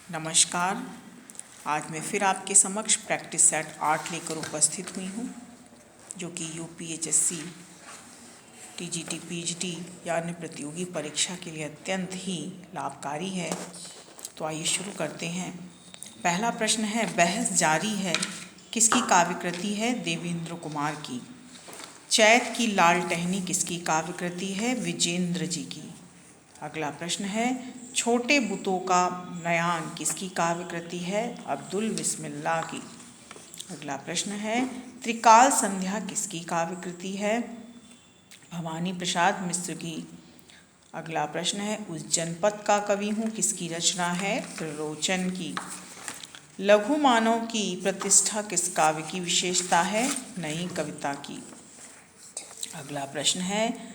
नमस्कार। आज मैं फिर आपके समक्ष प्रैक्टिस सेट 8 लेकर उपस्थित हुई हूँ, जो कि यूपीएचएससी, टीजीटी, पीजीटी या अन्य प्रतियोगी परीक्षा के लिए अत्यंत ही लाभकारी है। तो आइए शुरू करते हैं। पहला प्रश्न है, बहस जारी है किसकी काव्यकृति है? देवेंद्र कुमार की। चैत की लाल टहनी किसकी काव्यकृति है? विजेंद्र जी की। अगला प्रश्न है, छोटे बुतों का नयान किसकी काव्यकृति है? अब्दुल बिस्मिल्लाह की। अगला प्रश्न है, त्रिकाल संध्या किसकी काव्यकृति है? भवानी प्रसाद मिश्र की। अगला प्रश्न है, उस जनपद का कवि हूँ किसकी रचना है? त्रिलोचन की। लघु मानव की प्रतिष्ठा किस काव्य की विशेषता है? नई कविता की। अगला प्रश्न है,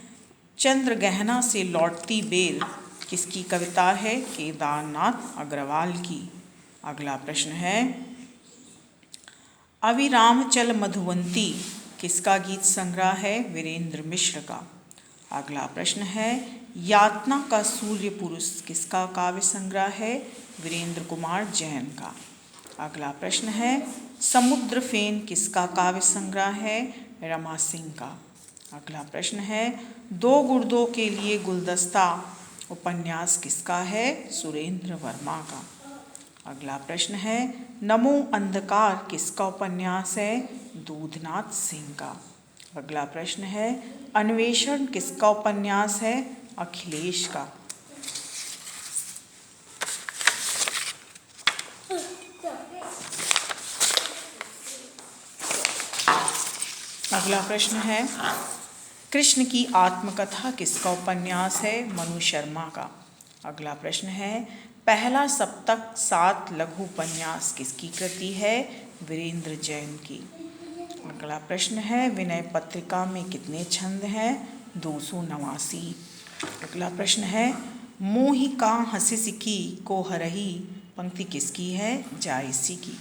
चंद्र गहना से लौटती बेल किसकी कविता है? केदारनाथ अग्रवाल की। अगला प्रश्न है, अविराम चल मधुवंती किसका गीत संग्रह है? वीरेंद्र मिश्र का। अगला प्रश्न है, यातना का सूर्य पुरुष किसका काव्य संग्रह है? वीरेंद्र कुमार जैन का। अगला प्रश्न है, समुद्र फेन किसका काव्य संग्रह है? रमा सिंह का। अगला प्रश्न है, दो गुर्दों के लिए गुलदस्ता उपन्यास किसका है? सुरेंद्र वर्मा का। अगला प्रश्न है, नमो अंधकार किसका उपन्यास है? दूधनाथ सिंह का। अगला प्रश्न है, अन्वेषण किसका उपन्यास है? अखिलेश का। अगला प्रश्न है, कृष्ण की आत्मकथा किसका उपन्यास है? मनु शर्मा का। अगला प्रश्न है, पहला सप्तक 7 लघु उपन्यास किसकी कृति है? वीरेंद्र जैन की। अगला प्रश्न है, विनय पत्रिका में कितने छंद हैं? 289। अगला प्रश्न है, मोहि का हंसी सिकी को हरही पंक्ति किसकी है? जायसी की।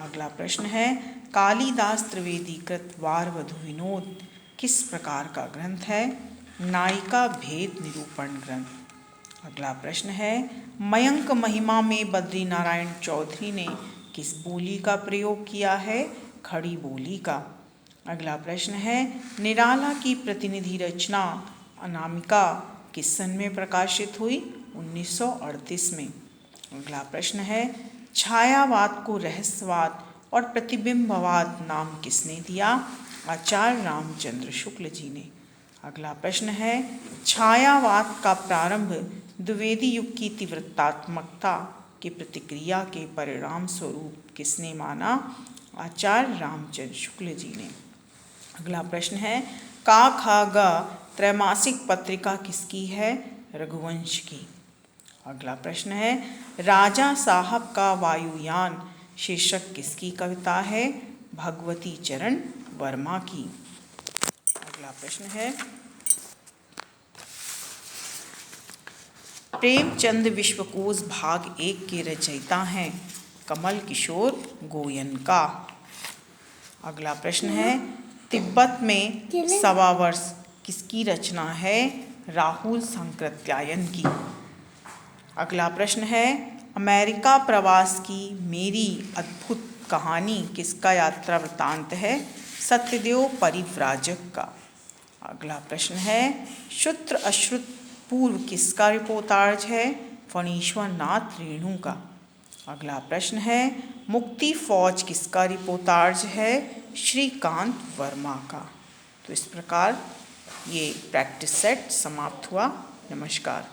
अगला प्रश्न है, कालिदास त्रिवेदी कृत वार वधु विनोद किस प्रकार का ग्रंथ है? नायिका भेद निरूपण ग्रंथ। अगला प्रश्न है, मयंक महिमा में बद्री नारायण चौधरी ने किस बोली का प्रयोग किया है? खड़ी बोली का। अगला प्रश्न है, निराला की प्रतिनिधि रचना अनामिका किस सन में प्रकाशित हुई? 1938 में। अगला प्रश्न है, छायावाद को रहस्यवाद और प्रतिबिंबवाद नाम किसने दिया? आचार्य रामचंद्र शुक्ल जी ने। अगला प्रश्न है, छायावाद का प्रारंभ द्विवेदी युग की तीव्रतात्मकता की प्रतिक्रिया के परिणाम स्वरूप किसने माना? आचार्य रामचंद्र शुक्ल जी ने। अगला प्रश्न है, का खा गा त्रैमासिक पत्रिका किसकी है? रघुवंश की। अगला प्रश्न है, राजा साहब का वायुयान शीर्षक किसकी कविता है? भगवती चरण वर्मा की। अगला प्रश्न है, प्रेमचंद विश्वकोश भाग 1 के रचयिता हैं? कमल किशोर गोयनका। अगला प्रश्न है, तिब्बत में 1.25 वर्ष किसकी रचना है? राहुल सांकृत्यायन की। अगला प्रश्न है, अमेरिका प्रवास की मेरी अद्भुत कहानी किसका यात्रा वृत्तांत है? सत्यदेव परिव्राजक का। अगला प्रश्न है, श्रुत अश्रुत पूर्व किसका रिपोर्टाज है? फणीश्वर नाथ रेणु का। अगला प्रश्न है, मुक्ति फौज किसका रिपोर्टाज है? श्रीकांत वर्मा का। तो इस प्रकार ये प्रैक्टिस सेट समाप्त हुआ। नमस्कार।